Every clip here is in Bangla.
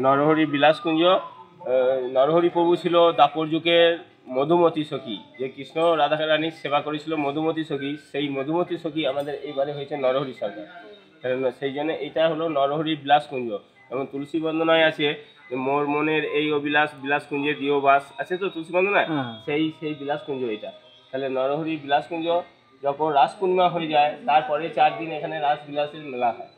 নরহরি বিলাসকুঞ্জ। নরহরি প্রভু ছিল দাপর যুগের মধুমতি সখী, যে কৃষ্ণ রাধা রানীর সেবা করেছিল মধুমতি সখী, সেই মধুমতি সখী আমাদের এইবারে হয়েছে নরহরি সরকার। সেই জন্য এটা হলো নরহরি বিলাসকুঞ্জ। এবং তুলসী বন্দনায় আছে মোর মনের এই অবিলাস বিলাসকুঞ্জে দিও বাস, আছে তো তুলসী বন্দনায়, সেই বিলাসকুঞ্জ এটা। তাহলে নরহরি বিলাসকুঞ্জ যখন রাস পূর্ণিমা হয়ে যায় তারপরে 4 দিন এখানে রাস বিলাসের মেলা হয়,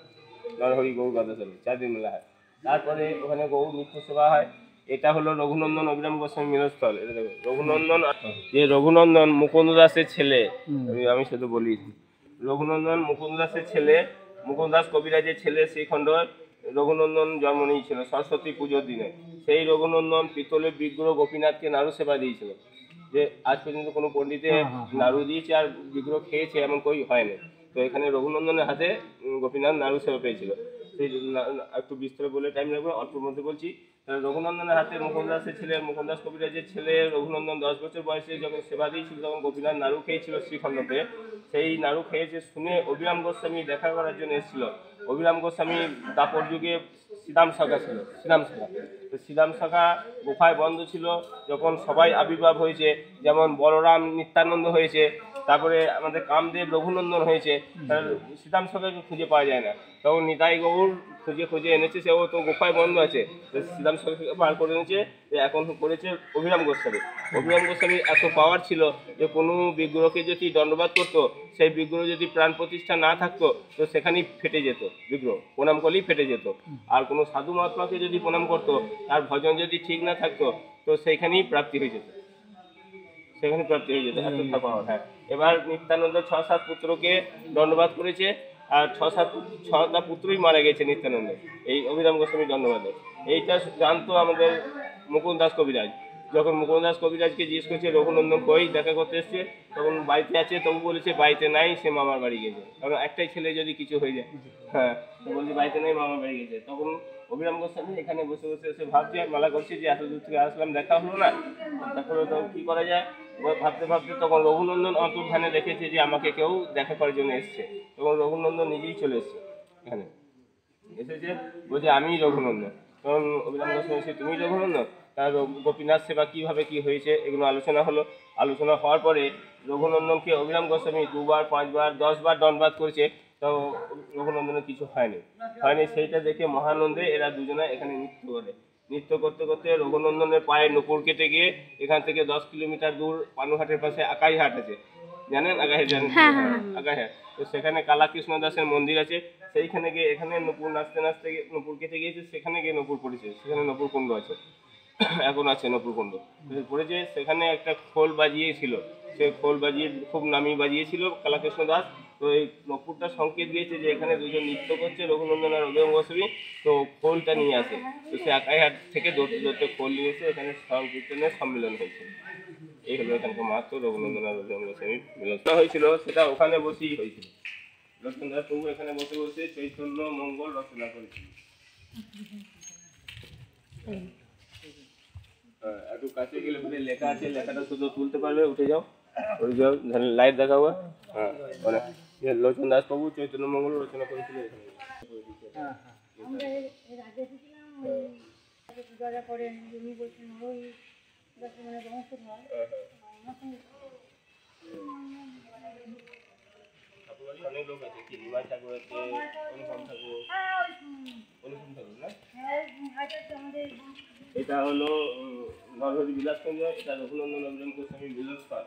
নরহরি গৌর গদাধরে 4 দিন মেলা হয়। তারপরে ওখানে গৌর নিত্য সেবা হয়। এটা হলো রঘুনন্দন অভিরাম গোস্বামী মিলনস্থল। এটা দেখো রঘুনন্দন, যে রঘুনন্দন মুকুন্দ দাসের ছেলে, আমি শুধু বলি রঘুনন্দন মুকুন্দ দাসের ছেলে, মুকুন্দ দাস কবিরাজের ছেলে শ্রীখণ্ড রঘুনন্দন জন্ম নিয়েছিল সরস্বতী পুজোর দিনে। সেই রঘুনন্দন পিতলের বিগ্রহ গোপীনাথকে নাড়ু সেবা দিয়েছিল, যে আজ পর্যন্ত কোনো পণ্ডিতে নাড়ু দিয়েছে আর বিগ্রহ খেয়েছে এমন কই হয়নি। তো এখানে রঘুনন্দনের হাতে গোপীনাথ নাড়ু সেবা পেয়েছিল। সেই একটু বিস্তারে বলে টাইম লাগবে, অল্পের মধ্যে বলছি। রঘুনন্দনের হাতে মুকুন্দ দাসের ছেলে, মুকুন্দ দাস কবিরাজের ছেলে রঘুনন্দন 10 বছর বয়সে যখন সেবা দিয়েছিল তখন গোপীনাথ নাড়ু খেয়েছিল শ্রীখণ্ডতে। সেই নাড়ু খেয়েছে শুনে অভিরাম গোস্বামী দেখা করার জন্য এসেছিল। অভিরাম গোস্বামী দাপর যুগে শ্রীরাম শাখা ছিল, শ্রীরাম শাখা। তো শ্রীরাম শাখা গুফায় বন্ধ ছিল। যখন সবাই আবির্ভাব হয়েছে, যেমন বলরাম নিত্যানন্দ হয়েছে, তারপরে আমাদের কামদেব রঘুনন্দন হয়েছে, শ্রীরাম শাখাকে খুঁজে পাওয়া যায় না। তখন নিতাই গৌর খুঁজে খুঁজে এনেছে, সেও তো গুফায় বন্ধ আছে। শ্রীরাম শাখাকে বার করে এনেছে, এখন করেছে অভিরাম গোস্বামী। অভিরাম গোস্বামীর এত পাওয়ার ছিল যে কোনো বিগ্রহকে যদি দণ্ডবাদ করতো, সেই বিগ্রহ যদি প্রাণ প্রতিষ্ঠা না থাকতো তো সেখানেই ফেটে যেত, বিগ্রহ প্রণাম করলেই ফেটে যেত। আর কোনো সাধু মহাত্মাকে যদি প্রণাম করতো, তার ভজন যদি ঠিক না থাকতো তো সেইখানেই প্রাপ্তি হয়ে যেত, সেখানে প্রাপ্তি হয়ে যেত, এত পাওয়ার। হ্যাঁ, এবার নিত্যানন্দ 6-7 পুত্রকে দণ্ডবাদ করেছে, আর 6টা পুত্রই মারা গেছে নিত্যানন্দ এই অভিরাম গোস্বামীর দণ্ডবাদে। এইটা জানতো আমাদের মুকুন্দ দাস কবিরাজ। যখন মুকুন্দ দাস কবিরাজকে জিজ্ঞেস করছে রঘুনন্দন কই, দেখা করতে এসছে, তখন বাড়িতে আছে, তবু বলেছে বাড়িতে নাই, সে মামার বাড়ি গেছে। কারণ একটাই ছেলে যদি কিছু হয়ে যায়, হ্যাঁ, তো বলছে বাড়িতে নাই, মামার বাড়ি গেছে। তখন অভিরাম গোস্বামী এখানে বসে বসে এসে ভাবছে আর মালা করছে যে এত দূর থেকে আসলাম, দেখা হলো না, তারপরে তখন কী করা যায় ভাবতে ভাবতে তখন রঘুনন্দন অন্তর্ধানে দেখেছে যে আমাকে কেউ দেখা করার জন্য এসছে। তখন রঘুনন্দন নিজেই চলে এসছে এখানে, এসেছে বলছে আমি রঘুনন্দন। তখন অভিরাম গোস্বামী এসে তুমি রঘুনন্দন, তার গোপীনাথ সেবা কীভাবে কী হয়েছে এগুলো আলোচনা হলো। আলোচনা হওয়ার পরে রঘুনন্দনকে অভিরাম গোস্বামী 2 বার 5 বার 10 বার দণ্ডবাদ করেছে, তো রঘুনন্দনের কিছু হয়নি। সেইটা দেখে মহানন্দে এরা দুজনে এখানে নৃত্য করে। নৃত্য করতে করতে রঘুনন্দনের পায়ে নুপুর কেটে গিয়ে এখান থেকে 10 কিলোমিটার দূর পানুহাটের পাশে আকাইহাট আছে, জানেন আকাইহাট? জানেন আকাইহাট? তো সেখানে কালাকৃষ্ণ দাসের মন্দির আছে, সেইখানে গিয়ে এখানে নুপুর নাচতে নাচতে নুপুর কেটে গিয়েছে, সেখানে গিয়ে নুপুর পড়েছে। সেখানে নুপুর কুণ্ড আছে, এখন আছে নুপুর কুণ্ড পড়েছে। সেখানে একটা খোল বাজিয়েছিল, সে খোল বাজিয়ে খুব নামি বাজিয়েছিল কালাকৃষ্ণ দাস। তো এই নুপুরটা সংকেত দিয়েছে যে এখানে দুজন নৃত্য করছে রঘুনন্দন আর অভিরাম গোস্বামী, তো খোলটা নিয়ে আসে। তো সে আকাইহাট থেকে দৌড়তে দৌড়তে খোল নিয়ে এসে এখানে সংকীর্তনের সম্মেলন হয়েছিল। এই হলো এখানকার মাহাত্ম, রঘুনন্দন আর অভিরাম গোস্বামী মিলন হয়েছিল, সেটা ওখানে বসেই হয়েছিল। লক্ষ্মণদাস প্রভু এখানে বসে বসে চৈতন্য মঙ্গল রচনা করেছিল। একটু কাছে গেলে লেখা আছে, লেখাটা শুধু তুলতে পারবে, উঠে যাও, ওই যাও, লাইট দেখা হবে। হ্যাঁ, মানে লোচন দাস প্রভু চৈতন্য মঙ্গল রচনা করেছিল এখানে। অনেক লোক আছে, কি নিমাই ঠাকুর আছে, অনুপম ঠাকুর, অনুপম ঠাকুর না? এটা হলো নরহরি বিলাসকুঞ্জ, এটা রঘুনন্দন অভিরাম গোস্বামী মিলনস্থল।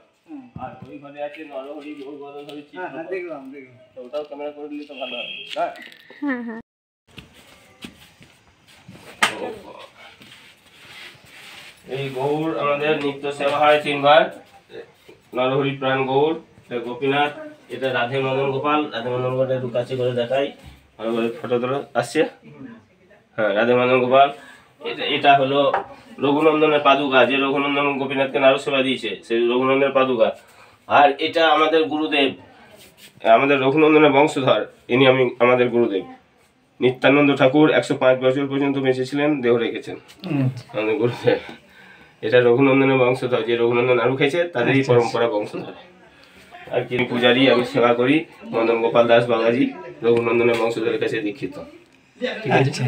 আর ওই ঘরে আছে নরহরি গৌর গদাধরের চিত্র। দেখলাম, তো ওটাও ক্যামেরা করে দিলে তো ভালো হয়। হ্যাঁ, এই গৌর আমাদের নিত্য সেবা হয় 3 বার। নরহরি প্রাণ গৌর, গোপীনাথ, এটা রাধে মদন গোপাল। রাধে মদন গোপাল একটু কাছে করে দেখাই, ভালো করে ফটো তোলা আসছে। হ্যাঁ, রাধে মদন গোপাল। এটা হলো রঘুনন্দনের পাদুকা, যে রঘুনন্দন গোপীনাথকে নাড়ু সেবা দিয়েছে, সেই রঘুনন্দনের পাদুকা। আর এটা আমাদের গুরুদেব, আমাদের রঘুনন্দনের বংশধর, ইনি আমাদের গুরুদেব নিত্যানন্দ ঠাকুর। 105 বছর পর্যন্ত বেঁচে ছিলেন, দেহ রেখেছেন আমাদের গুরুদেব। এটা রঘুনন্দনের বংশধর, যে রঘুনন্দন নাড়ু খেয়েছে তাদেরই পরম্পরা বংশধর। আর কি পূজারি, আমি সেবা করি। মদন গোপাল দাস বাবাজি রঘুনন্দনের বংশধরের কাছে দীক্ষিত। ঠিক আছে।